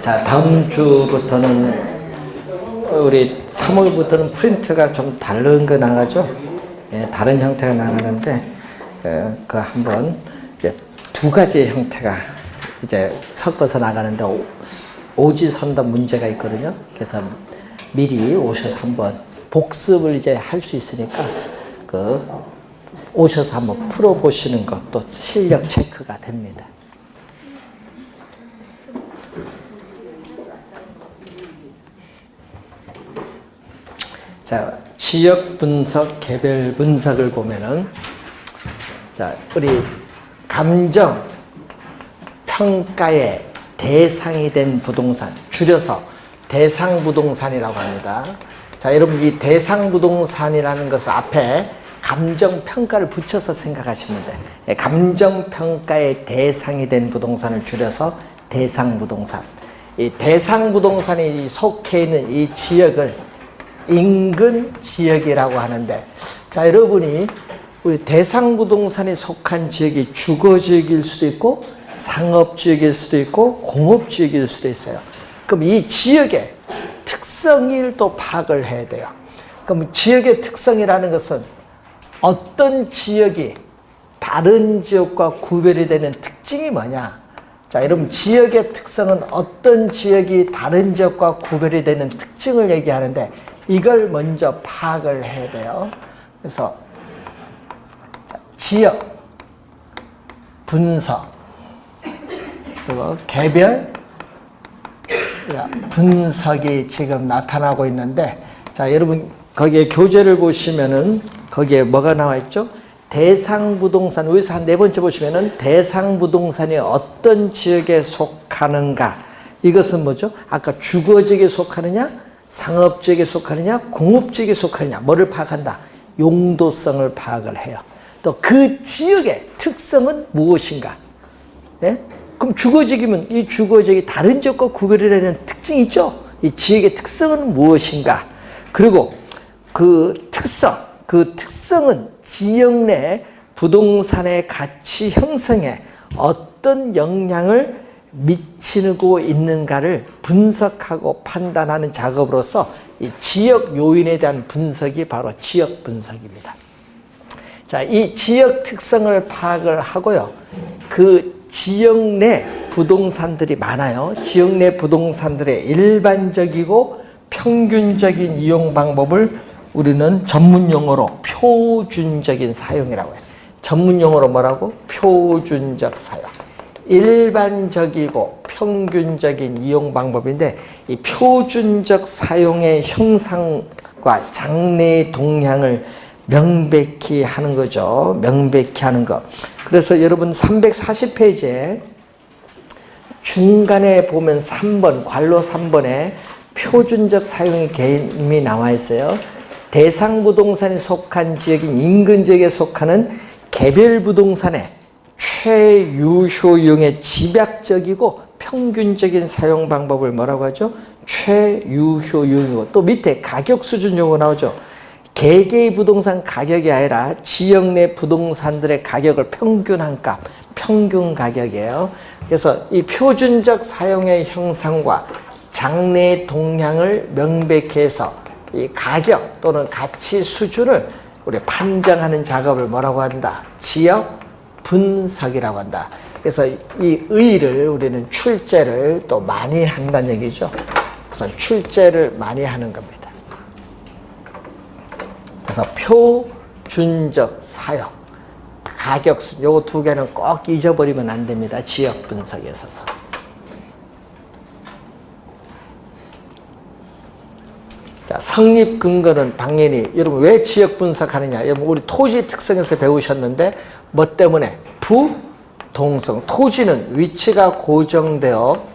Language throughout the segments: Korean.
자, 다음 주부터는 우리 3월부터는 프린트가 좀 다른 거 나가죠. 예, 다른 형태가 나가는데 그 한번 이제 두 가지 형태가 이제 섞어서 나가는데 오지선다 문제가 있거든요. 그래서 미리 오셔서 한번 복습을 이제 할 수 있으니까 오셔서 한번 풀어보시는 것도 실력 체크가 됩니다. 자, 지역 분석, 개별 분석을 보면은, 자, 우리 감정 평가의 대상이 된 부동산, 줄여서 대상 부동산이라고 합니다. 자, 여러분, 이 대상 부동산이라는 것을 앞에 감정 평가를 붙여서 생각하시면 돼. 감정 평가의 대상이 된 부동산을 줄여서 대상 부동산. 이 대상 부동산이 속해 있는 이 지역을 인근 지역이라고 하는데, 자, 여러분이 우리 대상 부동산이 속한 지역이 주거 지역일 수도 있고 상업 지역일 수도 있고 공업 지역일 수도 있어요. 그럼 이 지역의 특성을 또 파악을 해야 돼요. 그럼 지역의 특성이라는 것은 어떤 지역이 다른 지역과 구별이 되는 특징이 뭐냐? 자, 여러분, 지역의 특성은 어떤 지역이 다른 지역과 구별이 되는 특징을 얘기하는데, 이걸 먼저 파악을 해야 돼요. 그래서 지역 분석 그리고 개별 분석이 지금 나타나고 있는데, 자, 여러분 거기에 교재를 보시면은 거기에 뭐가 나와 있죠? 대상 부동산, 여기서 한 네 번째 보시면은 대상 부동산이 어떤 지역에 속하는가? 이것은 뭐죠? 아까 주거 지역에 속하느냐? 상업 지역에 속하느냐, 공업 지역에 속하느냐, 뭐를 파악한다? 용도성을 파악을 해요. 또 그 지역의 특성은 무엇인가? 예? 그럼 주거지역이면 이 주거지역이 다른 지역과 구별이 되는 특징이 있죠? 이 지역의 특성은 무엇인가? 그리고 그 특성은 지역 내 부동산의 가치 형성에 어떤 영향을 미치고 있는가를 분석하고 판단하는 작업으로서 이 지역 요인에 대한 분석이 바로 지역 분석입니다. 자, 이 지역 특성을 파악을 하고요. 그 지역 내 부동산들이 많아요. 지역 내 부동산들의 일반적이고 평균적인 이용 방법을 우리는 전문 용어로 표준적인 사용이라고 해요. 전문 용어로 뭐라고? 표준적 사용. 일반적이고 평균적인 이용 방법인데, 이 표준적 사용의 형상과 장래의 동향을 명백히 하는 거죠. 명백히 하는 거. 그래서 여러분 340페이지에 중간에 보면 3번, 괄호 3번에 표준적 사용의 개념이 나와 있어요. 대상 부동산이 속한 지역인 인근 지역에 속하는 개별 부동산의 최유효용의 집약적이고 평균적인 사용 방법을 뭐라고 하죠? 최유효용이고, 또 밑에 가격 수준 용어 나오죠. 개개의 부동산 가격이 아니라 지역 내 부동산들의 가격을 평균한 값, 평균 가격이에요. 그래서 이 표준적 사용의 형상과 장래의 동향을 명백히 해서 이 가격 또는 가치 수준을 우리 판정하는 작업을 뭐라고 한다? 지역 분석이라고 한다. 그래서 이 의의를 우리는 출제를 또 많이 한다는 얘기죠. 그래서 출제를 많이 하는 겁니다. 그래서 표준적 사용, 가격 수준, 요거 두 개는 꼭 잊어버리면 안 됩니다. 지역 분석에 있어서. 자, 성립 근거는 당연히, 여러분 왜 지역 분석하느냐? 여러분 우리 토지 특성에서 배우셨는데, 뭐 때문에? 부동성. 토지는 위치가 고정되어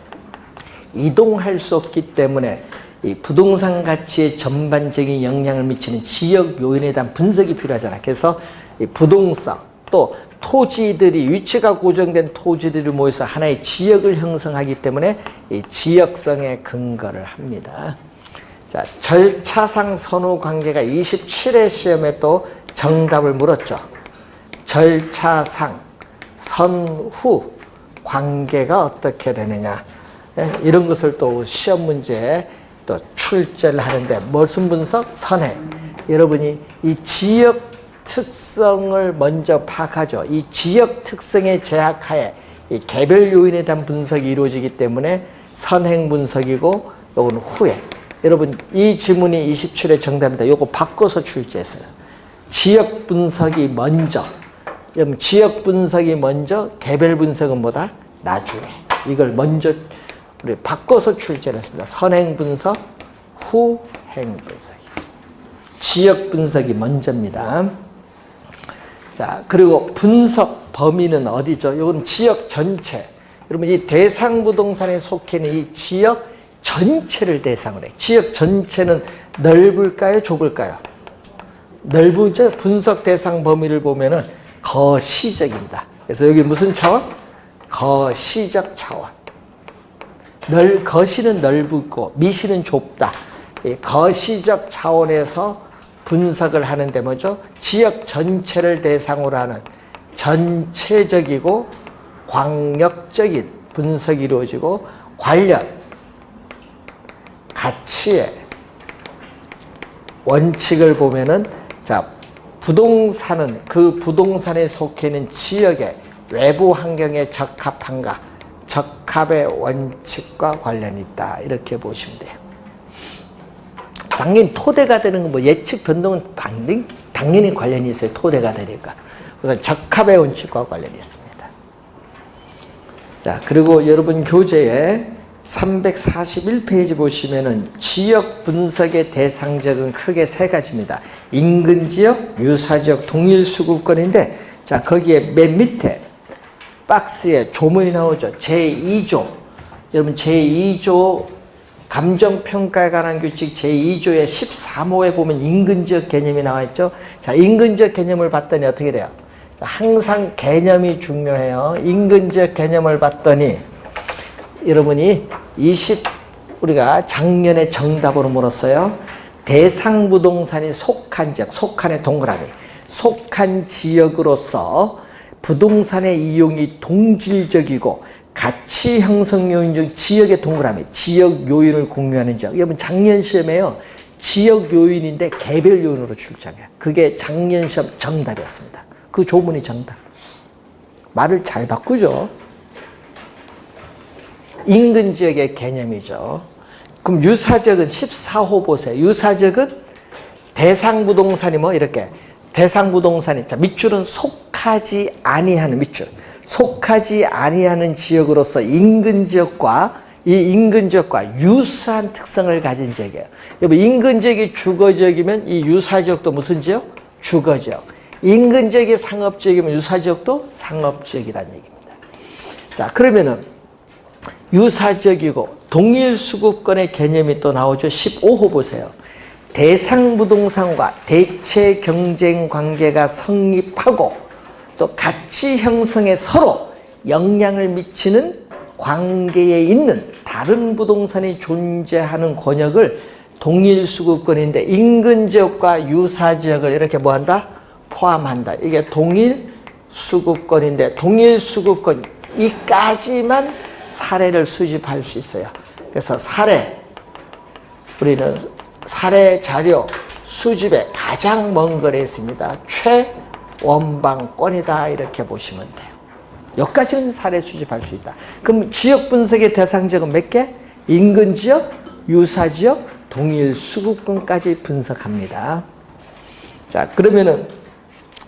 이동할 수 없기 때문에 이 부동산 가치에 전반적인 영향을 미치는 지역 요인에 대한 분석이 필요하잖아요. 그래서 이 부동성, 또 토지들이, 위치가 고정된 토지들이 모여서 하나의 지역을 형성하기 때문에 이 지역성에 근거를 합니다. 자, 절차상 선후 관계가 27회 시험에 또 정답을 물었죠. 절차상 선후 관계가 어떻게 되느냐. 예? 이런 것을 또 시험 문제에 또 출제를 하는데 무슨 분석? 선행. 여러분이 이 지역 특성을 먼저 파악하죠. 이 지역 특성의 제약하에 이 개별 요인에 대한 분석이 이루어지기 때문에 선행 분석이고 요건 후에. 여러분 이 지문이 27회 정답입니다. 요거 바꿔서 출제했어요. 지역 분석이 먼저. 여러분 지역 분석이 먼저, 개별 분석은 뭐다? 나중에. 이걸 먼저 우리 바꿔서 출제를 했습니다. 선행 분석, 후행 분석. 지역 분석이 먼저입니다. 자, 그리고 분석 범위는 어디죠? 이건 지역 전체. 여러분 이 대상 부동산에 속해 있는 이 지역 전체를 대상으로 해요. 지역 전체는 넓을까요? 좁을까요? 넓으죠? 분석 대상 범위를 보면은 거시적입니다. 그래서 여기 무슨 차원? 거시적 차원. 거시는 넓고 미시는 좁다. 이 거시적 차원에서 분석을 하는데 뭐죠? 지역 전체를 대상으로 하는 전체적이고 광역적인 분석이 이루어지고 관련, 가치의 원칙을 보면은 자, 부동산은 그 부동산에 속해 있는 지역의 외부 환경에 적합한가, 적합의 원칙과 관련이 있다. 이렇게 보시면 돼요. 당연히 토대가 되는 건 뭐 예측 변동은 당연히 관련이 있어요. 토대가 되니까. 그래서 적합의 원칙과 관련이 있습니다. 자, 그리고 여러분 교재에 341페이지 보시면은 지역 분석의 대상지역은 크게 세 가지입니다. 인근 지역, 유사 지역, 동일 수급권인데, 자, 거기에 맨 밑에 박스에 조문이 나오죠. 제2조. 여러분 제2조 감정평가에 관한 규칙 제2조의 13호에 보면 인근지역 개념이 나와 있죠. 자, 인근지역 개념을 봤더니 어떻게 돼요? 항상 개념이 중요해요. 인근지역 개념을 봤더니 여러분이 우리가 작년에 정답으로 물었어요. 대상 부동산이 속한 지역, 속한의 동그라미, 속한 지역으로서 부동산의 이용이 동질적이고 가치 형성 요인 중 지역의 동그라미, 지역 요인을 공유하는 지역. 여러분 작년 시험에요. 지역 요인인데 개별 요인으로 출제해요. 그게 작년 시험 정답이었습니다. 그 조문이 정답. 말을 잘 바꾸죠. 인근 지역의 개념이죠. 그럼 유사지역은 14호 보세요. 유사지역은 대상 부동산이 뭐 이렇게 대상 부동산이 자 밑줄은 속하지 아니하는 밑줄. 속하지 아니하는 지역으로서 인근 지역과 이 인근 지역과 유사한 특성을 가진 지역이에요. 여러분 인근 지역이 주거 지역이면 이 유사 지역도 무슨 지역? 주거 지역. 인근 지역이 상업 지역이면 유사 지역도 상업 지역이라는 얘기입니다. 자, 그러면은 유사 지역이고 동일 수급권의 개념이 또 나오죠. 15호 보세요. 대상 부동산과 대체 경쟁 관계가 성립하고 또 가치 형성에 서로 영향을 미치는 관계에 있는 다른 부동산이 존재하는 권역을 동일 수급권인데 인근 지역과 유사 지역을 이렇게 뭐한다? 포함한다. 이게 동일 수급권인데 동일 수급권 이까지만 사례를 수집할 수 있어요. 그래서 우리는 사례 자료 수집에 가장 먼 거리에 있습니다. 최원방권이다 이렇게 보시면 돼요. 여기까지는 사례 수집할 수 있다. 그럼 지역 분석의 대상 지역은 몇 개? 인근 지역, 유사 지역, 동일 수급권까지 분석합니다. 자, 그러면은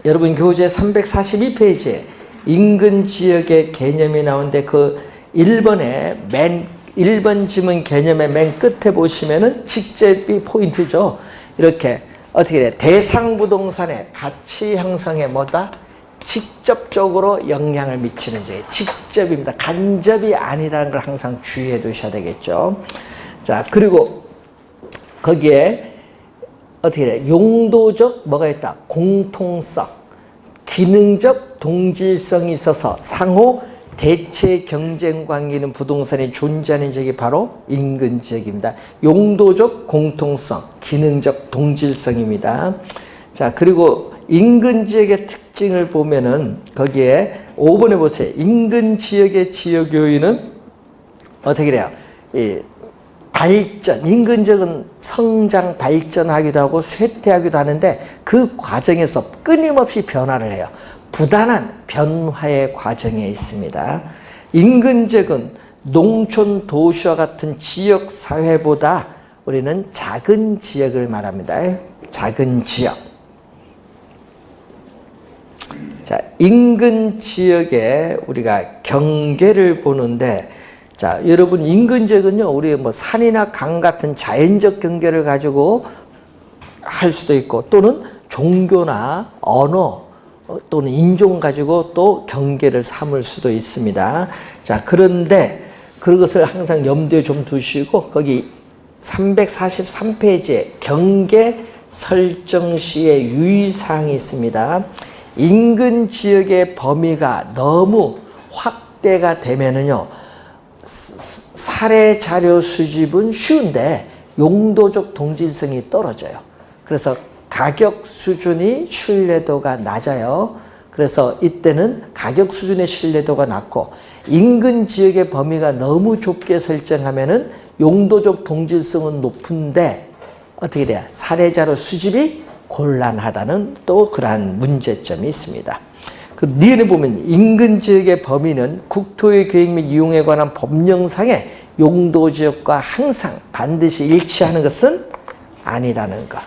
여러분 교재 342페이지에 인근 지역의 개념이 나오는데 그 1번 지문 개념의 맨 끝에 보시면은 직접이 포인트죠. 이렇게 어떻게 돼? 대상 부동산의 가치 형성에 뭐다? 직접적으로 영향을 미치는 지역. 직접입니다. 간접이 아니라는 걸 항상 주의해 두셔야 되겠죠. 자, 그리고 거기에 어떻게 돼? 용도적 뭐가 있다? 공통성, 기능적 동질성이 있어서 상호 대체 경쟁 관계는 부동산이 존재하는 지역이 바로 인근 지역입니다. 용도적 공통성, 기능적 동질성입니다. 자, 그리고 인근 지역의 특징을 보면은 거기에 5번에 보세요. 인근 지역의 지역 요인은 어떻게 돼요? 이 발전, 인근적은 성장, 발전하기도 하고 쇠퇴하기도 하는데 그 과정에서 끊임없이 변화를 해요. 부단한 변화의 과정에 있습니다. 인근적은 농촌 도시와 같은 지역 사회보다 우리는 작은 지역을 말합니다. 작은 지역. 자, 인근 지역에 우리가 경계를 보는데, 자, 여러분 인근 지역은요, 우리 뭐 산이나 강 같은 자연적 경계를 가지고 할 수도 있고, 또는 종교나 언어 또는 인종 가지고 또 경계를 삼을 수도 있습니다. 자, 그런데 그것을 항상 염두에 좀 두시고, 거기 343페이지에 경계 설정 시의 유의사항이 있습니다. 인근 지역의 범위가 너무 확대가 되면은요, 사례 자료 수집은 쉬운데 용도적 동질성이 떨어져요. 그래서 가격 수준이 신뢰도가 낮아요. 그래서 이때는 가격 수준의 신뢰도가 낮고, 인근 지역의 범위가 너무 좁게 설정하면은 용도적 동질성은 높은데 어떻게 돼요? 사례자료 수집이 곤란하다는 또 그러한 문제점이 있습니다. 그 뒤에 보면 인근 지역의 범위는 국토의 계획 및 이용에 관한 법령상의 용도 지역과 항상 반드시 일치하는 것은 아니라는 것.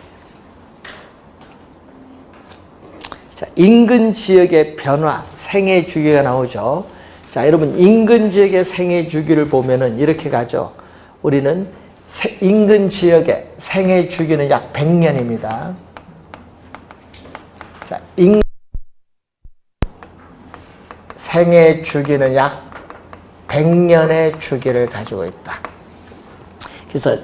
자, 인근 지역의 변화, 생애 주기가 나오죠. 자, 여러분 인근 지역의 생애 주기를 보면은 이렇게 가죠. 우리는 인근 지역의 생애 주기는 약 100년입니다. 자, 생애 주기는 약 100년의 주기를 가지고 있다. 그래서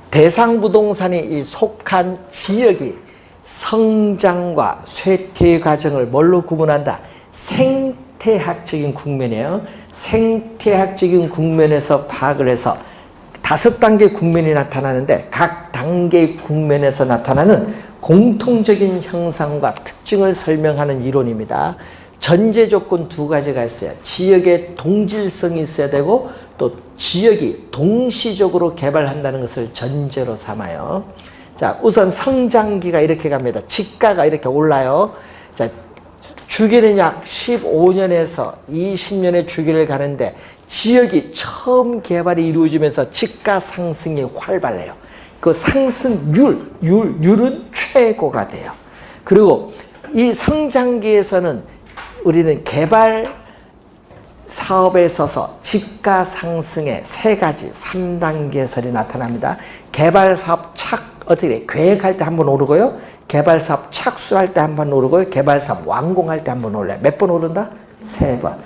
대상 부동산이 속한 지역이 성장과 쇠퇴의 과정을 뭘로 구분한다? 생태학적인 국면이에요. 생태학적인 국면에서 파악을 해서 5단계 국면이 나타나는데, 각 단계의 국면에서 나타나는 공통적인 형상과 특징을 설명하는 이론입니다. 전제 조건 2가지가 있어요. 지역의 동질성이 있어야 되고, 또 지역이 동시적으로 개발한다는 것을 전제로 삼아요. 자, 우선 성장기가 이렇게 갑니다. 지가가 이렇게 올라요. 자, 주기는 약 15년에서 20년의 주기를 가는데, 지역이 처음 개발이 이루어지면서 지가 상승이 활발해요. 그 상승률은 최고가 돼요. 그리고 이 성장기에서는 우리는 개발 사업에 있어서 지가 상승의 3가지, 3단계설이 나타납니다. 개발 사업 어떻게 계획할 때 한번 오르고요. 개발 사업 착수할 때 한번 오르고요. 개발 사업 완공할 때 한번 올라요. 몇 번 오른다? 3번.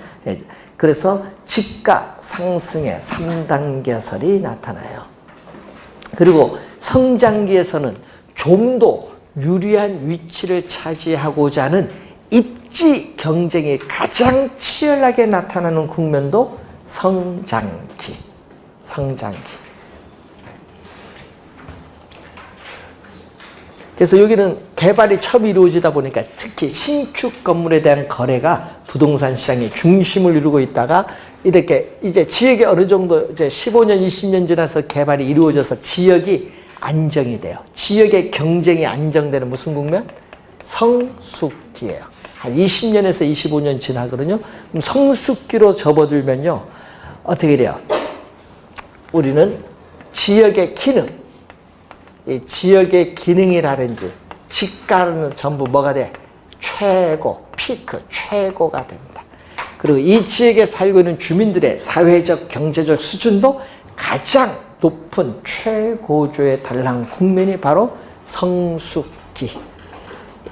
그래서 지가 상승의 3단계설이 나타나요. 그리고 성장기에서는 좀 더 유리한 위치를 차지하고자 하는 입지 경쟁이 가장 치열하게 나타나는 국면도 성장기. 그래서 여기는 개발이 처음 이루어지다 보니까 특히 신축 건물에 대한 거래가 부동산 시장의 중심을 이루고 있다가, 이렇게 이제 지역이 어느 정도 이제 15년, 20년 지나서 개발이 이루어져서 지역이 안정이 돼요. 지역의 경쟁이 안정되는 무슨 국면? 성숙기예요. 한 20년에서 25년 지나거든요. 그럼 성숙기로 접어들면요, 어떻게 돼요? 우리는 지역의 기능, 이 지역의 기능이라든지 지가는 전부 뭐가 돼? 최고, 피크, 최고가 됩니다. 그리고 이 지역에 살고 있는 주민들의 사회적, 경제적 수준도 가장 높은 최고조에 달한 국면이 바로 성숙기.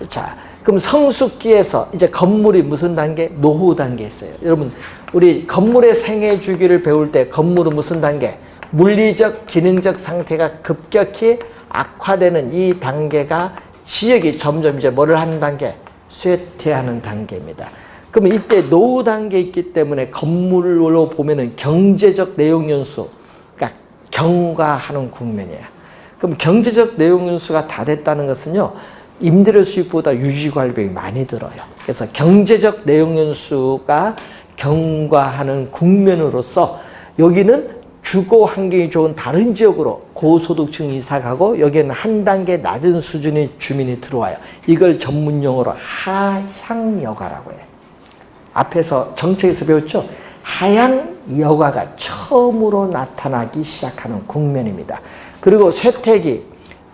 자, 그럼 성숙기에서 이제 건물이 무슨 단계? 노후 단계에 있어요. 여러분, 우리 건물의 생애 주기를 배울 때 건물은 무슨 단계? 물리적, 기능적 상태가 급격히 악화되는 이 단계가 지역이 점점 이제 뭐를 하는 단계? 쇠퇴하는 단계입니다. 그러면 이때 노후 단계에 있기 때문에 건물로 보면은 경제적 내용 연수, 그러니까 경과하는 국면이에요. 그럼 경제적 내용 연수가 다 됐다는 것은요, 임대료 수익보다 유지관리비용이 많이 들어요. 그래서 경제적 내용 연수가 경과하는 국면으로서 여기는 주거 환경이 좋은 다른 지역으로 고소득층이 이사 가고 여기에는 한 단계 낮은 수준의 주민이 들어와요. 이걸 전문 용어로 하향여가라고 해요. 앞에서 정책에서 배웠죠? 하향여가가 처음으로 나타나기 시작하는 국면입니다. 그리고 쇠퇴기,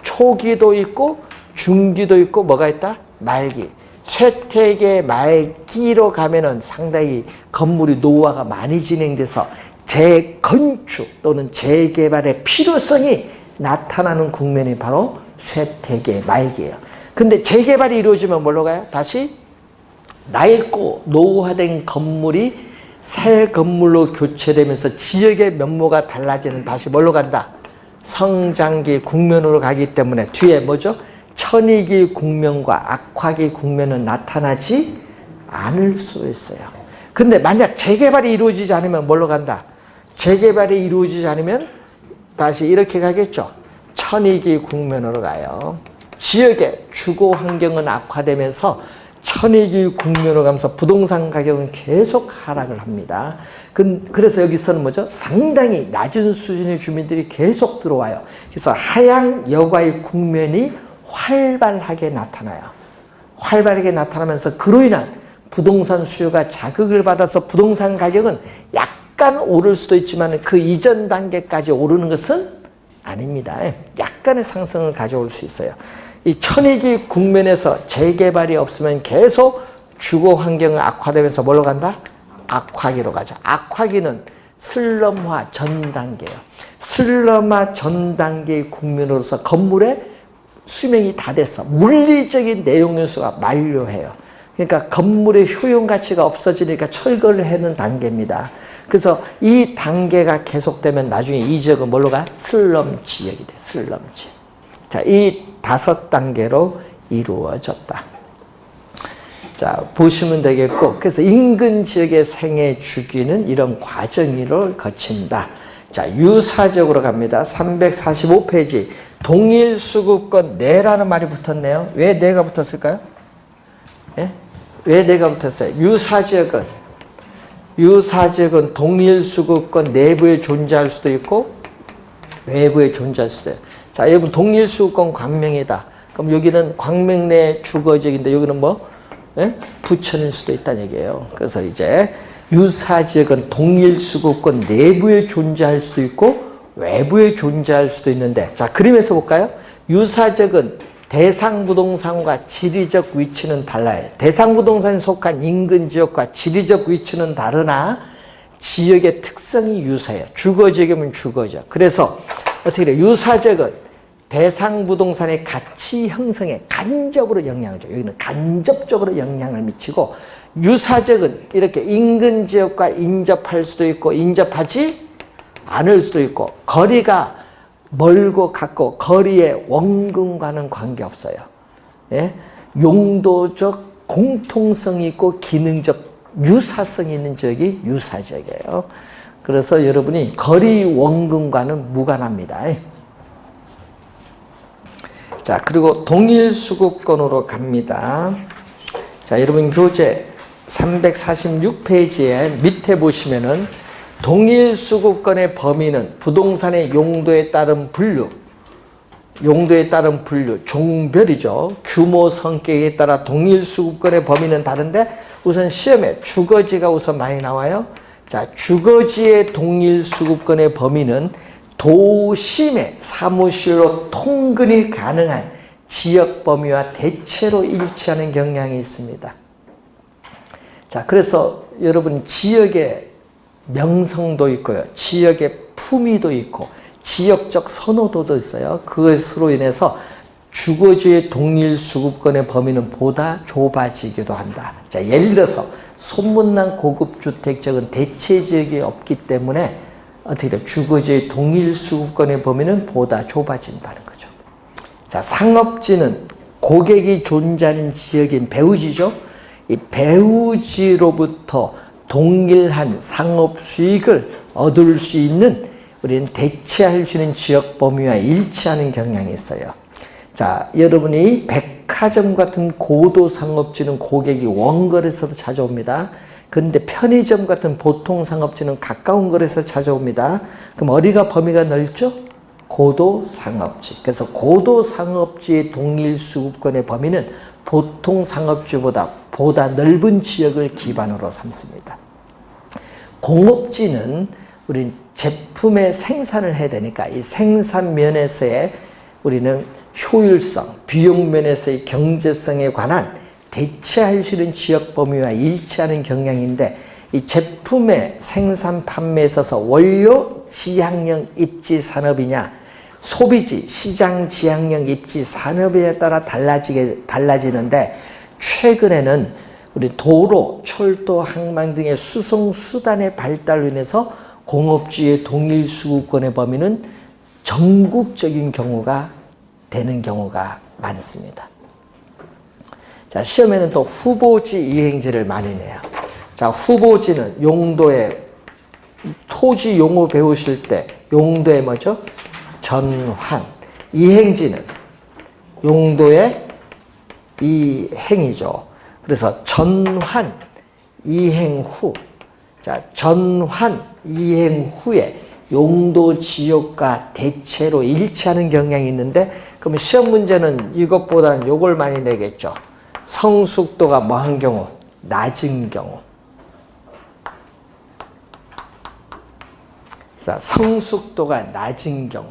초기도 있고 중기도 있고 뭐가 있다? 말기. 쇠퇴기의 말기로 가면은 상당히 건물이 노후화가 많이 진행돼서 재건축 또는 재개발의 필요성이 나타나는 국면이 바로 쇠퇴기의 말기예요. 근데 재개발이 이루어지면 뭘로 가요? 다시 낡고 노후화된 건물이 새 건물로 교체되면서 지역의 면모가 달라지는 다시 뭘로 간다? 성장기 국면으로 가기 때문에 뒤에 뭐죠? 천위기 국면과 악화기 국면은 나타나지 않을 수 있어요. 근데 만약 재개발이 이루어지지 않으면 뭘로 간다? 재개발이 이루어지지 않으면 다시 이렇게 가겠죠. 천위기 국면으로 가요. 지역의 주거 환경은 악화되면서 천위기 국면으로 가면서 부동산 가격은 계속 하락을 합니다. 그래서 여기서는 뭐죠? 상당히 낮은 수준의 주민들이 계속 들어와요. 그래서 하향 여가의 국면이 활발하게 나타나요. 활발하게 나타나면서 그로 인한 부동산 수요가 자극을 받아서 부동산 가격은 약간 오를 수도 있지만 그 이전 단계까지 오르는 것은 아닙니다. 약간의 상승을 가져올 수 있어요. 이 천위기 국면에서 재개발이 없으면 계속 주거 환경은 악화되면서 뭘로 간다? 악화기로 가죠. 악화기는 슬럼화 전 단계예요. 슬럼화 전 단계의 국면으로서 건물의 수명이 다 돼서 물리적인 내용 요소가 만료해요. 그러니까 건물의 효용 가치가 없어지니까 철거를 하는 단계입니다. 그래서 이 단계가 계속되면 나중에 이 지역은 뭘로 가? 슬럼 지역이 돼. 슬럼 지역. 자, 이 5단계로 이루어졌다. 자, 보시면 되겠고, 그래서 인근 지역의 생애 주기는 이런 과정을 거친다. 자, 유사적으로 갑니다. 345페이지. 동일 수급권 내라는 말이 붙었네요. 왜 내가 붙었을까요? 예? 왜 내가 붙었어요? 유사지역은 동일 수급권 내부에 존재할 수도 있고 외부에 존재할 수도 있어요. 자, 여러분 동일 수급권 광명이다. 그럼 여기는 광명 내 주거지역인데 여기는 뭐? 예? 부천일 수도 있다는 얘기예요. 그래서 이제 유사지역은 동일 수급권 내부에 존재할 수도 있고 외부에 존재할 수도 있는데, 자, 그림에서 볼까요? 유사지역은 대상 부동산과 지리적 위치는 달라요. 대상 부동산에 속한 인근 지역과 지리적 위치는 다르나 지역의 특성이 유사해요. 주거지역이면 주거지역. 그래서 어떻게 돼요? 유사지역은 대상 부동산의 가치 형성에 간접으로 영향을 줘요. 여기는 간접적으로 영향을 미치고, 유사지역은 이렇게 인근 지역과 인접할 수도 있고 인접하지 않을 수도 있고, 거리가 멀고 같고 거리의 원근과는 관계없어요. 예? 용도적 공통성이 있고 기능적 유사성이 있는 지역이 유사지역이에요. 그래서 여러분이 거리 원근과는 무관합니다. 자, 그리고 동일 수급권으로 갑니다. 자, 여러분 교재 346페이지에 밑에 보시면은 동일 수급권의 범위는 부동산의 용도에 따른 분류, 종별이죠. 규모, 성격에 따라 동일 수급권의 범위는 다른데, 우선 시험에 주거지가 우선 많이 나와요. 자, 주거지의 동일 수급권의 범위는 도심의 사무실로 통근이 가능한 지역 범위와 대체로 일치하는 경향이 있습니다. 자, 그래서 여러분 지역의 명성도 있고요. 지역의 품위도 있고 지역적 선호도도 있어요. 그것으로 인해서 주거지의 동일 수급권의 범위는 보다 좁아지기도 한다. 자, 예를 들어서 소문난 고급 주택 지역은 대체 지역이 없기 때문에 어떻게 돼요? 주거지의 동일 수급권의 범위는 보다 좁아진다는 거죠. 자, 상업지는 고객이 존재하는 지역인 배후지죠. 이 배후지로부터 동일한 상업 수익을 얻을 수 있는, 우리는 대체할 수 있는 지역 범위와 일치하는 경향이 있어요. 자, 여러분이 백화점 같은 고도 상업지는 고객이 원거리에서도 자주 옵니다. 그런데 편의점 같은 보통 상업지는 가까운 거리에서 찾아옵니다. 그럼 어디가 범위가 넓죠? 고도 상업지. 그래서 고도 상업지의 동일 수급권의 범위는 보통 상업지보다 보다 넓은 지역을 기반으로 삼습니다. 공업지는 우리 제품의 생산을 해야 되니까 이 생산 면에서의 우리는 효율성, 비용 면에서의 경제성에 관한 대체할 수 있는 지역 범위와 일치하는 경향인데 이 제품의 생산 판매에 있어서 원료 지향형 입지 산업이냐 소비지 시장 지향형 입지 산업에 따라 달라지는데 최근에는 우리 도로, 철도, 항만 등의 수송 수단의 발달로 인해서 공업지의 동일 수급권의 범위는 전국적인 경우가 되는 경우가 많습니다. 자, 시험에는 또 후보지 이행지를 많이 내요. 자, 후보지는 용도에 토지 용어 배우실 때 용도에 뭐죠? 전환. 이행지는 용도의 이행이죠. 그래서 전환 이행 후. 자, 전환 이행 후에 용도 지역과 대체로 일치하는 경향이 있는데 그럼 시험 문제는 이것보다는 요걸 많이 내겠죠. 성숙도가 뭐한 경우? 낮은 경우. 자, 성숙도가 낮은 경우.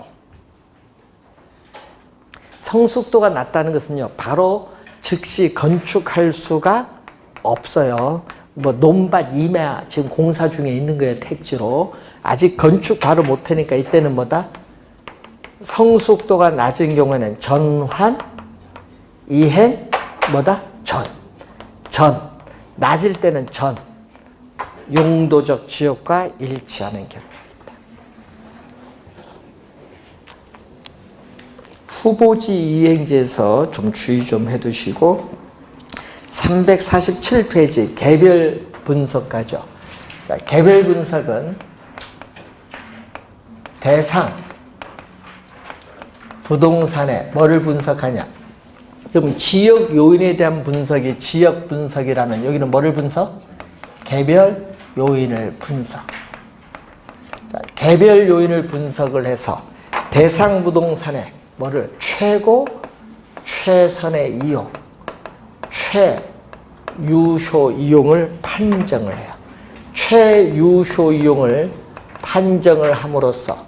성숙도가 낮다는 것은요, 바로 즉시 건축할 수가 없어요. 뭐 논밭 임야 지금 공사 중에 있는 거예요, 택지로. 아직 건축 바로 못하니까 이때는 뭐다? 성숙도가 낮은 경우에는 전환, 이행, 뭐다? 전. 낮을 때는 전. 용도적 지역과 일치하는 경우가 있다. 후보지 이행지에서 좀 주의 좀 해두시고 347페이지 개별 분석가죠. 자, 개별 분석은 대상 부동산에 뭐를 분석하냐? 그럼 지역 요인에 대한 분석이 지역 분석이라면 여기는 뭐를 분석? 개별 요인을 분석. 자, 개별 요인을 분석을 해서 대상 부동산에 뭐를 최고, 최선의 이용, 최유효 이용을 판정을 해요. 최유효 이용을 판정을 함으로써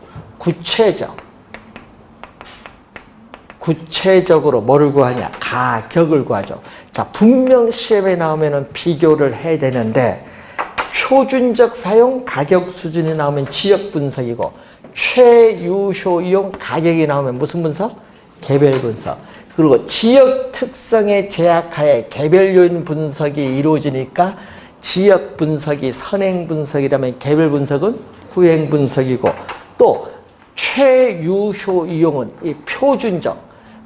구체적으로 뭐를 구하냐? 가격을 구하죠. 자, 분명 시험에 나오면은 비교를 해야 되는데 표준적 사용 가격 수준이 나오면 지역 분석이고 최유효 이용 가격이 나오면 무슨 분석? 개별 분석. 그리고 지역 특성에 제약하에 개별 요인 분석이 이루어지니까 지역 분석이 선행 분석이라면 개별 분석은 후행 분석이고 또 최유효 이용은 이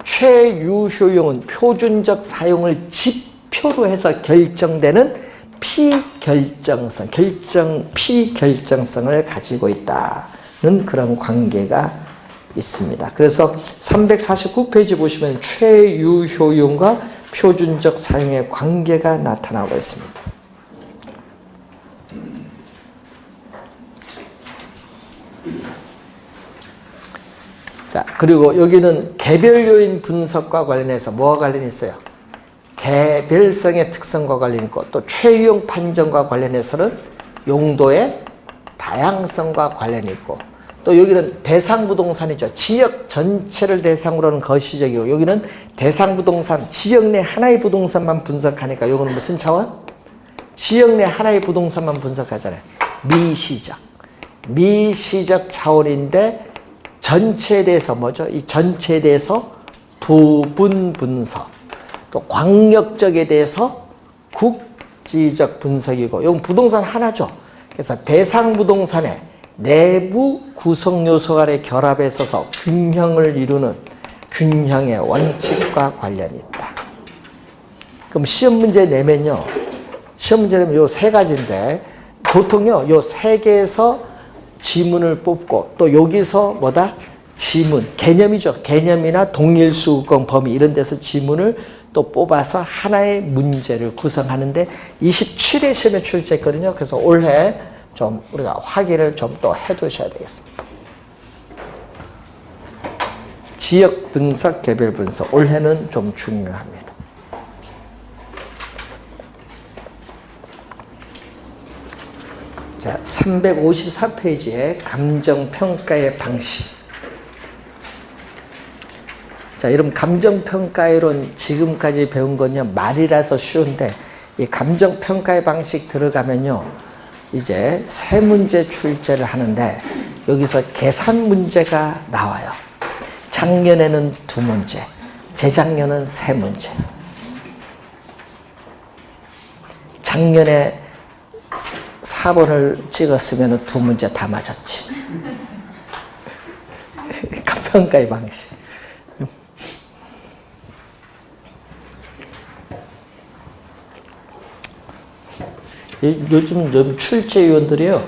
최유효 이용은 표준적 사용을 지표로 해서 결정되는 피결정성을 가지고 있다는 그런 관계가 있습니다. 그래서 349페이지 보시면 최유효 이용과 표준적 사용의 관계가 나타나고 있습니다. 자, 그리고 여기는 개별 요인 분석과 관련해서 뭐와 관련이 있어요? 개별성의 특성과 관련이 있고 또 최유용 판정과 관련해서는 용도의 다양성과 관련이 있고 또 여기는 대상 부동산이죠. 지역 전체를 대상으로 하는 거시적이고 여기는 대상 부동산, 지역 내 하나의 부동산만 분석하니까 이거는 무슨 차원? 지역 내 하나의 부동산만 분석하잖아요. 미시적 차원인데 전체에 대해서 뭐죠? 이 전체에 대해서 부분 분석, 또 광역적에 대해서 국지적 분석이고, 이건 부동산 하나죠. 그래서 대상 부동산의 내부 구성 요소 간의 결합에 있어서 균형을 이루는 균형의 원칙과 관련이 있다. 그럼 시험 문제 내면요, 시험 문제 내면 요 세 가지인데, 보통요, 요 세 개에서 지문을 뽑고 또 여기서 뭐다? 지문, 개념이죠. 개념이나 동일수급권 범위 이런 데서 지문을 또 뽑아서 하나의 문제를 구성하는데 27회 시험에 출제했거든요. 그래서 올해 좀 우리가 확인을 좀 또 해두셔야 되겠습니다. 지역 분석, 개별 분석 올해는 좀 중요합니다. 자, 354페이지에 감정평가의 방식. 자, 여러분 감정평가이론 지금까지 배운 건요 말이라서 쉬운데 이 감정평가의 방식 들어가면요 이제 세 문제 출제를 하는데 여기서 계산 문제가 나와요. 작년에는 2문제, 재작년은 3문제. 작년에 4번을 찍었으면 2문제 다 맞았지. 평가의 방식. 요즘 출제위원들이요,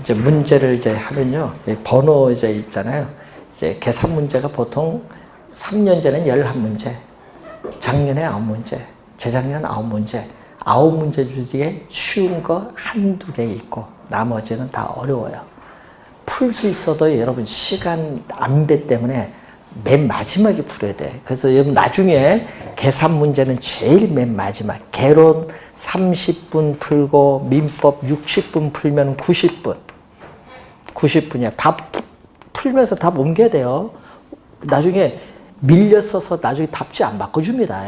이제 문제를 이제 하면요, 번호 이제 있잖아요. 이제 계산 문제가 보통 3년 전엔 11문제, 작년에 9문제, 재작년 9문제, 9문제 중에 쉬운 거 한두 개 있고, 나머지는 다 어려워요. 풀 수 있어도 여러분 시간 안배 때문에 맨 마지막에 풀어야 돼. 그래서 여러분 나중에 계산 문제는 제일 맨 마지막. 개론 30분 풀고 민법 60분 풀면 90분. 90분이야. 답 풀면서 답 옮겨야 돼요. 나중에 밀렸어서 나중에 답지 안 바꿔줍니다.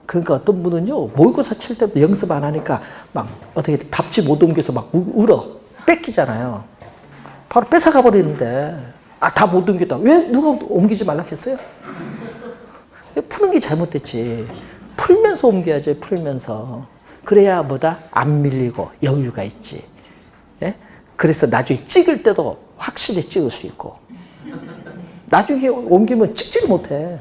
그러니까 어떤 분은요, 모의고사 칠 때부터 연습 안 하니까 막 어떻게 답지 못 옮겨서 막 울어. 뺏기잖아요. 바로 뺏어가 버리는데, 아, 다 못 옮겼다. 왜 누가 옮기지 말라 했어요? 푸는 게 잘못됐지. 풀면서 옮겨야지, 풀면서. 그래야 뭐다? 안 밀리고 여유가 있지. 예? 그래서 나중에 찍을 때도 확실히 찍을 수 있고. 나중에 옮기면 찍지를 못해.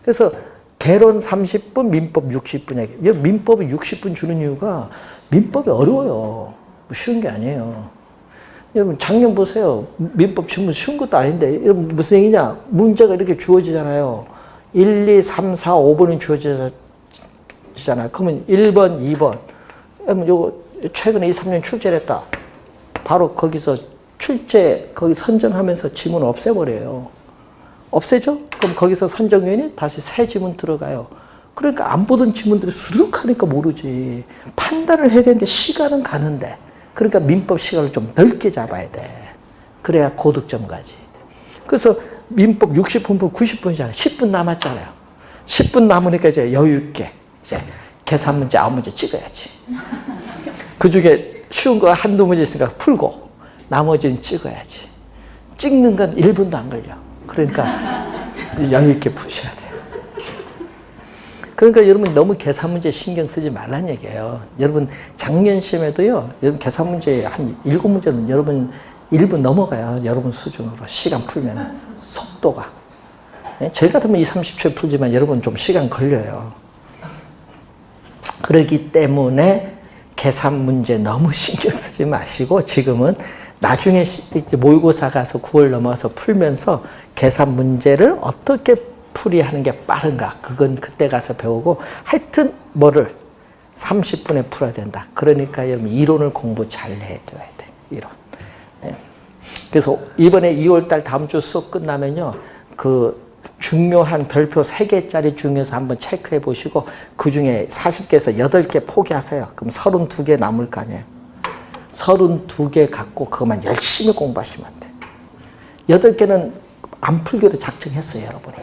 그래서 개론 30분, 민법 60분이야. 민법을 60분 주는 이유가 민법이 어려워요. 뭐 쉬운 게 아니에요. 여러분 작년 보세요. 민법 주면 쉬운 것도 아닌데 여러분 무슨 얘기냐. 문제가 이렇게 주어지잖아요. 1, 2, 3, 4, 5번이 주어지잖아요. 그러면 1번, 2번. 여러분 요거 최근에 2, 3년 출제를 했다. 바로 거기서 출제 거기 선정하면서 지문 없애버려요. 없애죠? 그럼 거기서 선정위원이 다시 새 지문 들어가요. 그러니까 안 보던 지문들이 수룩하니까 모르지. 판단을 해야 되는데 시간은 가는데. 그러니까 민법 시간을 좀 넓게 잡아야 돼. 그래야 고득점 가지. 그래서 민법 60분, 90분이잖아요. 10분 남았잖아요. 10분 남으니까 이제 여유 있게 이제 계산 문제 9문제 찍어야지. 그 중에 쉬운 거 한두 문제 있으니까 풀고 나머지는 찍어야지. 찍는 건 1분도 안 걸려. 그러니까 여유 있게 푸셔야 돼요. 그러니까 여러분 너무 계산 문제 신경 쓰지 말라는 얘기예요. 여러분 작년 시험에도요. 여러분 계산 문제 한 7문제는 여러분 1분 넘어가요. 여러분 수준으로 시간 풀면은 속도가. 저희 같으면 2, 30초에 풀지만 여러분 좀 시간 걸려요. 그렇기 때문에 계산 문제 너무 신경 쓰지 마시고 지금은 나중에 모의고사 가서 9월 넘어가서 풀면서 계산 문제를 어떻게 풀이하는 게 빠른가 그건 그때 가서 배우고 하여튼 뭐를 30분에 풀어야 된다. 그러니까 여러분 이론을 공부 잘 해둬야 돼. 이론. 네. 그래서 이번에 2월달 다음 주 수업 끝나면요. 그 중요한 별표 3개짜리 중에서 한번 체크해 보시고 그 중에 40개에서 8개 포기하세요. 그럼 32개 남을 거 아니에요. 32개 갖고 그것만 열심히 공부하시면 돼. 8개는 안 풀기로 작정했어요, 여러분이.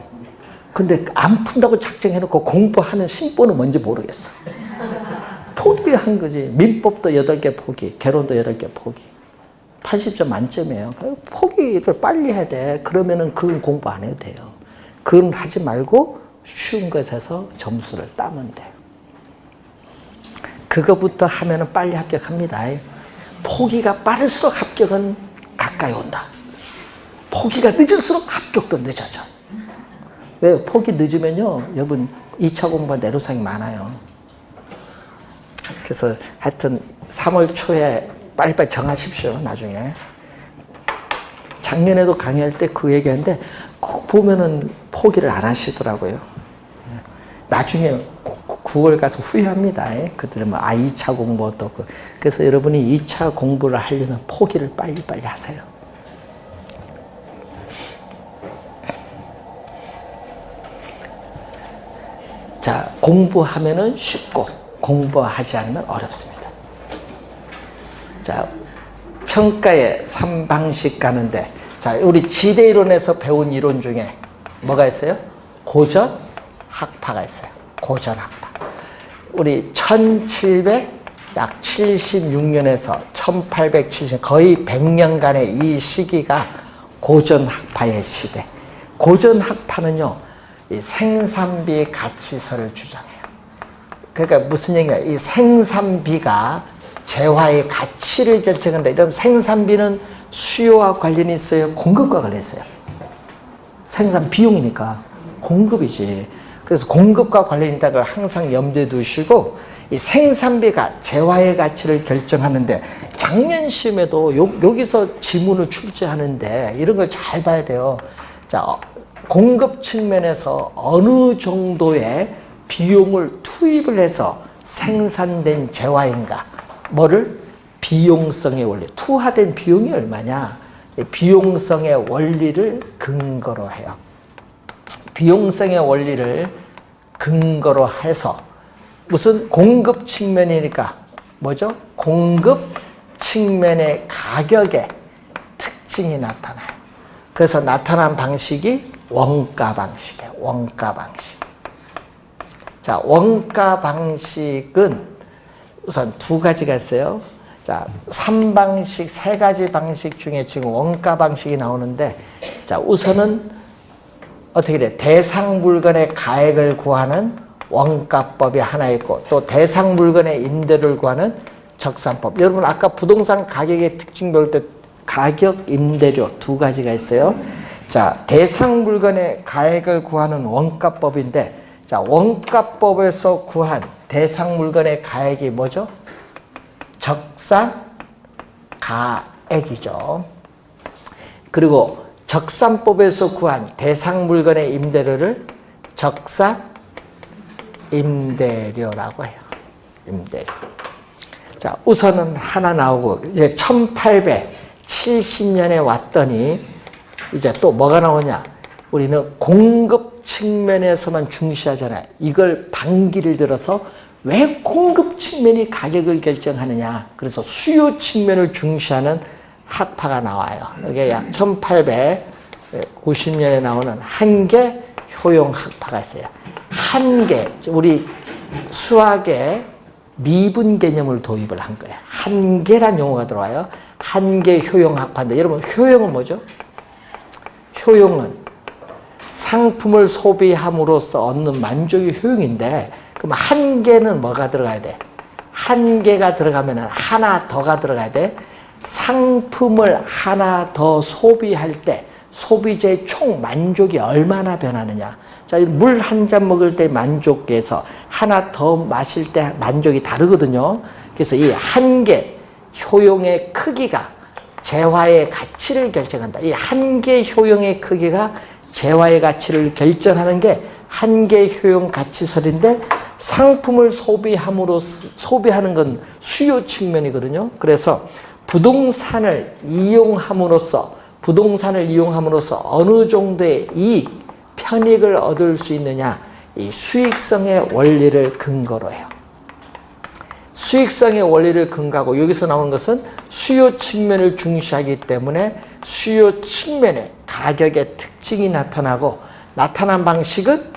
근데 안 푼다고 작정해놓고 공부하는 심보는 뭔지 모르겠어. 포기한 거지. 민법도 8개 포기, 개론도 8개 포기. 80점 만점이에요. 포기를 빨리 해야 돼. 그러면은 그건 공부 안 해도 돼요. 그건 하지 말고 쉬운 것에서 점수를 따면 돼요. 그거부터 하면은 빨리 합격합니다. 포기가 빠를수록 합격은 가까이 온다. 포기가 늦을수록 합격도 늦어져. 왜? 포기 늦으면요, 여러분 2차 공부가 내로상이 많아요. 그래서 하여튼 3월 초에 빨리빨리 정하십시오. 나중에. 작년에도 강의할 때 그 얘기하는데 꼭 보면은 포기를 안 하시더라고요. 나중에 9월 가서 후회합니다. 그들은 뭐 2차 공부 어떻고. 그래서 여러분이 2차 공부를 하려면 포기를 빨리빨리 하세요. 자, 공부하면은 쉽고 공부하지 않으면 어렵습니다. 자, 평가에 3방식 가는데, 자, 우리 지대이론에서 배운 이론 중에 뭐가 있어요? 고전 학파가 있어요. 고전 학파. 우리 1776년에서 1870, 거의 100년간의 이 시기가 고전 학파의 시대. 고전 학파는요, 이 생산비 가치설을 주장해요. 그러니까 무슨 얘기냐? 이 생산비가 재화의 가치를 결정한다. 이런 생산비는 수요와 관련이 있어요? 공급과 관련이 있어요? 생산 비용이니까 공급이지. 그래서 공급과 관련이 있다는 걸 항상 염두에 두시고, 이 생산비가 재화의 가치를 결정하는데, 작년 시험에도 여기서 지문을 출제하는데 이런 걸 잘 봐야 돼요. 자, 공급 측면에서 어느 정도의 비용을 투입을 해서 생산된 재화인가? 뭐를? 비용성의 원리. 투하된 비용이 얼마냐? 비용성의 원리를 근거로 해요. 비용성의 원리를 근거로 해서 무슨 공급 측면이니까 뭐죠? 공급 측면의 가격의 특징이 나타나요. 그래서 나타난 방식이 원가 방식이에요. 원가 방식. 자, 원가 방식은 우선 두 가지가 있어요. 자, 3방식, 세 가지 방식 중에 지금 원가 방식이 나오는데, 자, 우선은 어떻게 돼? 대상 물건의 가액을 구하는 원가법이 하나 있고, 또 대상 물건의 임대를 구하는 적산법. 여러분, 아까 부동산 가격의 특징 배울 때 가격, 임대료 두 가지가 있어요. 자, 대상 물건의 가액을 구하는 원가법인데, 자, 원가법에서 구한 대상 물건의 가액이 뭐죠? 적산 가액이죠. 그리고 적산법에서 구한 대상 물건의 임대료를 적산 임대료라고 해요. 임대료. 자, 우선은 하나 나오고, 이제 1870년에 왔더니 이제 또 뭐가 나오냐? 우리는 공급 측면에서만 중시하잖아요. 이걸 반기를 들어서 왜 공급 측면이 가격을 결정하느냐? 그래서 수요 측면을 중시하는 학파가 나와요. 이게 약 1890년에 나오는 한계 효용 학파가 있어요. 한계, 우리 수학에 미분 개념을 도입을 한 거예요. 한계란 용어가 들어와요. 한계 효용 학파인데, 여러분, 효용은 뭐죠? 효용은 상품을 소비함으로써 얻는 만족이 효용인데, 그럼 한계는 뭐가 들어가야 돼? 한계가 들어가면 하나 더가 들어가야 돼. 상품을 하나 더 소비할 때 소비자의 총 만족이 얼마나 변하느냐. 자, 물 한 잔 먹을 때 만족에서 하나 더 마실 때 만족이 다르거든요. 그래서 이 한계 효용의 크기가 재화의 가치를 결정한다. 이 한계 효용의 크기가 재화의 가치를 결정하는 게 한계 효용 가치설인데, 상품을 소비하는 건 수요 측면이거든요. 그래서 부동산을 이용함으로써 어느 정도의 이익, 편익을 얻을 수 있느냐, 이 수익성의 원리를 근거로 해요. 수익성의 원리를 근거하고, 여기서 나오는 것은 수요 측면을 중시하기 때문에 수요 측면의 가격의 특징이 나타나고, 나타난 방식은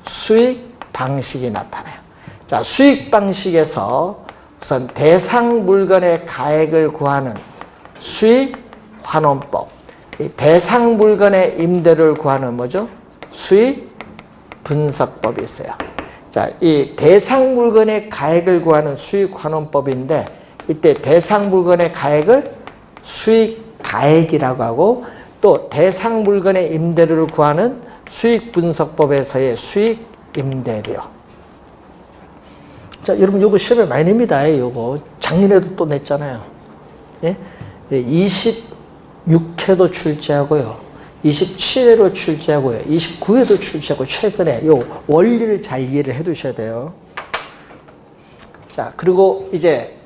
수익 방식이 나타나요. 자, 수익 방식에서 우선 대상 물건의 가액을 구하는 수익 환원법, 이 대상 물건의 임대를 구하는 뭐죠? 수익 분석법이 있어요. 자, 이 대상 물건의 가액을 구하는 수익 환원법인데, 이때 대상 물건의 가액을 수익 가액이라고 하고, 또 대상 물건의 임대료를 구하는 수익 분석법에서의 수익 임대료. 자, 여러분, 요거 시험에 많이 냅니다. 요거 작년에도 또 냈잖아요. 예? 26회도 출제하고요. 27회로 출제하고요. 29회도 출제하고 최근에 요 원리를 잘 이해를 해 두셔야 돼요. 자, 그리고 이제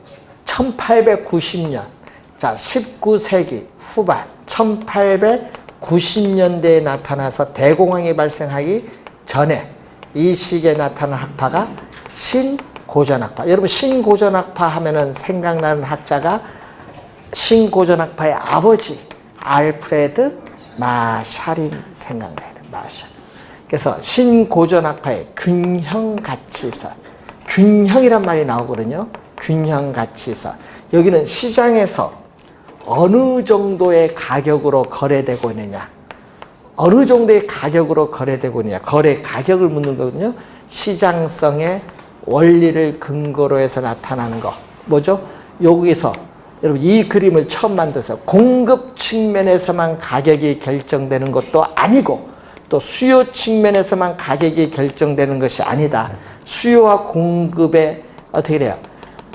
1890년, 자, 19세기 후반 1890년대에 나타나서 대공황이 발생하기 전에 이 시기에 나타난 학파가 신고전학파. 여러분 신고전학파 하면은 생각나는 학자가 신고전학파의 아버지 알프레드 마샬이 생각나요. 마샬. 그래서 신고전학파의 균형가치설, 균형이란 말이 나오거든요. 균형가치설. 여기는 시장에서 어느 정도의 가격으로 거래되고 있느냐, 어느 정도의 가격으로 거래되고 있느냐, 거래 가격을 묻는 거거든요. 시장성의 원리를 근거로 해서 나타나는 거 뭐죠? 여기서 여러분 이 그림을 처음 만들어서 공급 측면에서만 가격이 결정되는 것도 아니고 또 수요 측면에서만 가격이 결정되는 것이 아니다. 수요와 공급에 어떻게 돼요?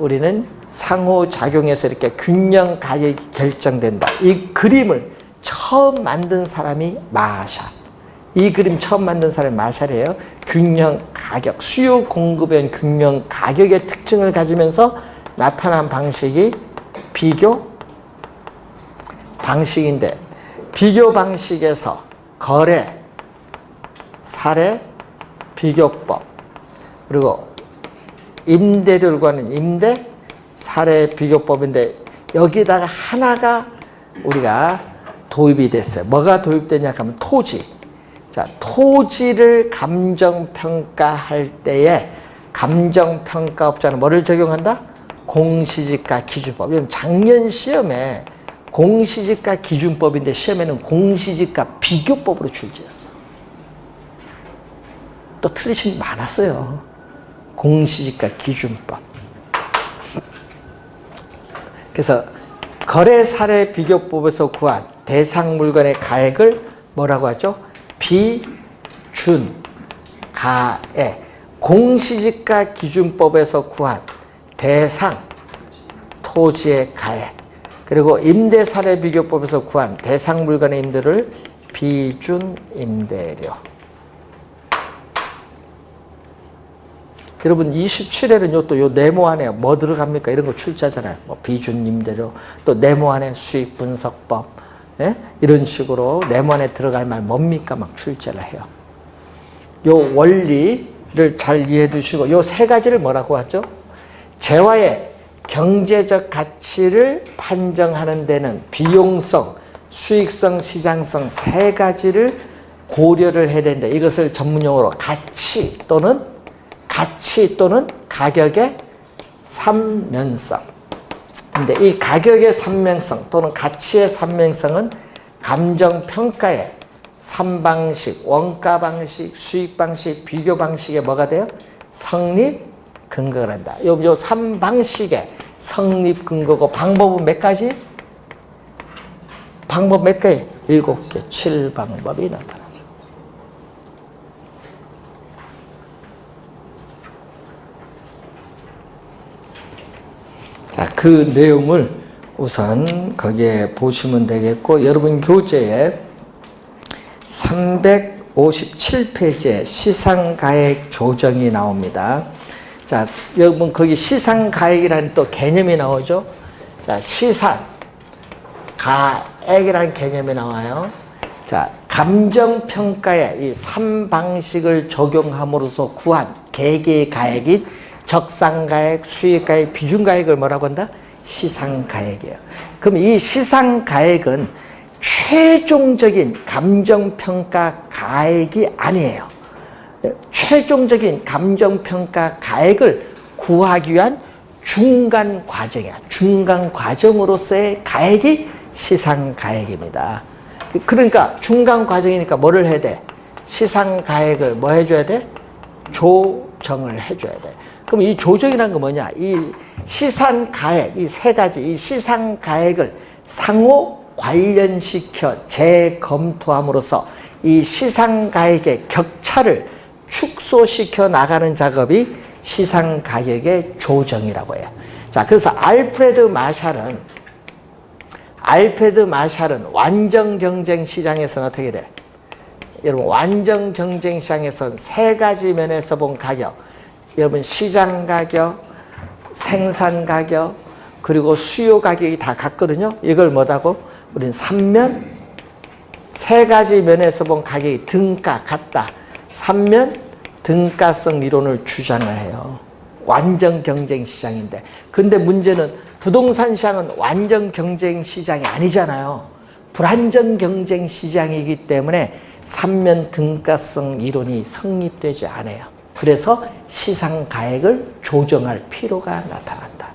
우리는 상호작용해서 이렇게 균형 가격이 결정된다. 이 그림을 처음 만든 사람이 마샬. 이 그림 처음 만든 사람이 마샬이에요. 균형 가격, 수요 공급의 균형 가격의 특징을 가지면서 나타난 방식이 비교 방식인데, 비교 방식에서 거래, 사례, 비교법, 그리고 임대료를 구하는 임대, 사례, 비교법인데 여기다가 하나가 우리가 도입이 됐어요. 뭐가 도입되냐 하면 토지. 자, 토지를 감정평가할 때에 감정평가업자는 뭐를 적용한다? 공시지가 기준법. 작년 시험에 공시지가 기준법인데 시험에는 공시지가 비교법으로 출제했어. 또 틀리신 분 많았어요. 공시지가 기준법. 그래서 거래 사례 비교법에서 구한 대상 물건의 가액을 뭐라고 하죠? 비준 가액. 공시지가 기준법에서 구한 대상 토지의 가액, 그리고 임대 사례 비교법에서 구한 대상 물건의 임대를 비준 임대료. 여러분 27회는 또 요 네모 안에 뭐 들어갑니까? 이런 거 출제하잖아요. 뭐 비준 임대료, 또 네모 안에 수익 분석법, 예? 이런 식으로 네모 안에 들어갈 말 뭡니까? 막 출제를 해요. 요 원리를 잘 이해해 두시고 요 세 가지를 뭐라고 하죠? 재화의 경제적 가치를 판정하는 데는 비용성, 수익성, 시장성 세 가지를 고려를 해야 된다. 이것을 전문용어로 가치 또는 가격의 삼면성. 근데 이 가격의 삼면성 또는 가치의 삼면성은 감정평가의 3방식, 원가 방식, 수익 방식, 비교 방식에 뭐가 돼요? 성립 근거를 한다. 요 3방식의 성립 근거고 방법은 몇 가지? 방법 몇 개? 7개, 7방법이 나타나죠. 자, 그 내용을 우선 거기에 보시면 되겠고, 여러분 교재에 357페이지에 시상가액 조정이 나옵니다. 자, 여러분 거기 시상가액이라는 또 개념이 나오죠. 자, 시상가액이라는 개념이 나와요. 자, 감정평가에 이 3방식을 적용함으로써 구한 개개의 가액인 적상가액, 수익가액, 비중가액을 뭐라고 한다? 시상가액이에요. 그럼 이 시상가액은 최종적인 감정평가 가액이 아니에요. 최종적인 감정평가 가액을 구하기 위한 중간 과정이야. 중간 과정으로서의 가액이 시상가액입니다. 그러니까 중간 과정이니까 뭐를 해야 돼? 시상가액을 뭐 해줘야 돼? 조정을 해줘야 돼. 그럼 이 조정이란 건 뭐냐? 이 시상가액, 이 세 가지, 이 시상가액을 상호 관련시켜 재검토함으로써 이 시상가액의 격차를 축소시켜 나가는 작업이 시상가격의 조정이라고 해요. 자, 그래서 알프레드 마샬은 알프레드 마샬은 완전 경쟁 시장에서는 어떻게 돼? 여러분 완전 경쟁 시장에서는 세 가지 면에서 본 가격, 여러분 시장 가격, 생산 가격, 그리고 수요 가격이 다 같거든요. 이걸 뭐라고? 우리는 3면, 세 가지 면에서 본 가격이 등가 같다. 3면 등가성 이론을 주장을 해요. 완전 경쟁 시장인데. 근데 문제는 부동산 시장은 완전 경쟁 시장이 아니잖아요. 불완전 경쟁 시장이기 때문에 3면 등가성 이론이 성립되지 않아요. 그래서 시장 가액을 조정할 필요가 나타난다.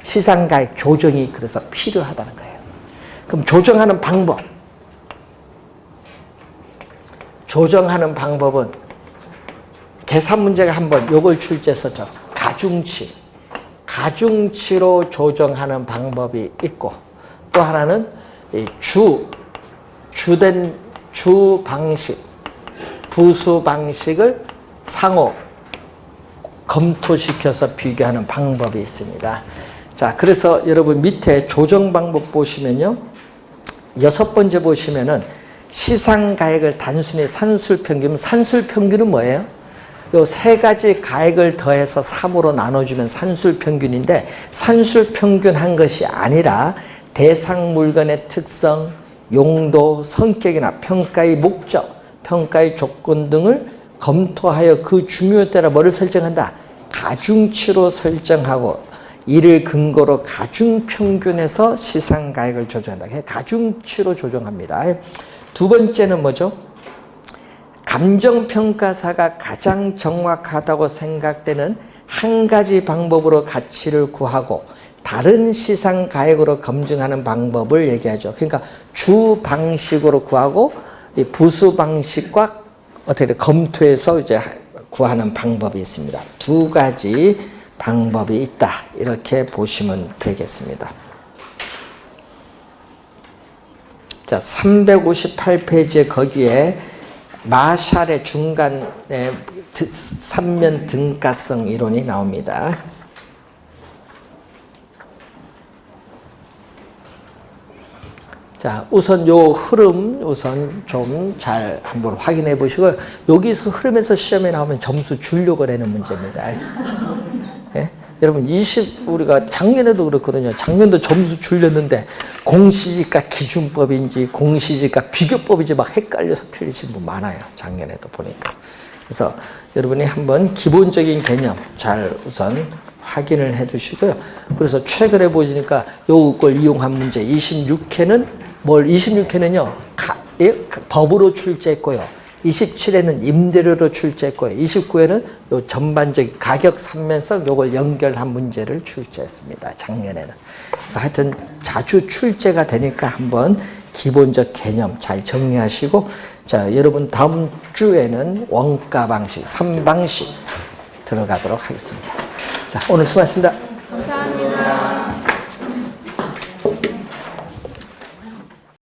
시장 가액 조정이 그래서 필요하다는 거예요. 그럼 조정하는 방법. 조정하는 방법은 계산 문제가 한번 요걸 출제했었죠. 가중치. 가중치로 조정하는 방법이 있고, 또 하나는 주된 주 방식, 부수 방식을 상호 검토시켜서 비교하는 방법이 있습니다. 자, 그래서 여러분 밑에 조정 방법 보시면요. 6번째 보시면은 시상 가액을 단순히 산술평균, 산술평균은 뭐예요? 요 세 가지 가액을 더해서 3으로 나눠주면 산술평균인데, 산술평균한 것이 아니라 대상 물건의 특성, 용도, 성격이나 평가의 목적, 평가의 조건 등을 검토하여 그 중요에 따라 뭐를 설정한다? 가중치로 설정하고 이를 근거로 가중평균에서 시상가액을 조정한다. 가중치로 조정합니다. 두 번째는 뭐죠? 감정평가사가 가장 정확하다고 생각되는 한 가지 방법으로 가치를 구하고 다른 시상가액으로 검증하는 방법을 얘기하죠. 그러니까 주 방식으로 구하고 부수 방식과 어떻게 검토해서 이제 구하는 방법이 있습니다. 두 가지 방법이 있다. 이렇게 보시면 되겠습니다. 자, 358페이지에 거기에 마샬의 중간에 3면 등가성 이론이 나옵니다. 자, 우선 요 흐름 우선 좀 잘 한번 확인해 보시고, 여기서 흐름에서 시험에 나오면 점수 주려고 하는 문제입니다. 예? 여러분 우리가 작년에도 그렇거든요. 작년도 점수 줄렸는데 공시지가 기준법인지 공시지가 비교법인지 막 헷갈려서 틀리신 분 많아요. 작년에도 보니까. 그래서 여러분이 한번 기본적인 개념 잘 우선 확인을 해 두시고요. 그래서 최근에 보시니까 요걸 이용한 문제 26회는 26회는요 법으로 출제했고요. 27회는 임대료로 출제했고요. 29회는 요 전반적인 가격 삼면성 요걸 연결한 문제를 출제했습니다. 작년에는. 그래서 하여튼 자주 출제가 되니까 한번 기본적 개념 잘 정리하시고, 자, 여러분 다음 주에는 원가 방식 3방식 들어가도록 하겠습니다. 자, 오늘 수고하셨습니다. 감사합니다.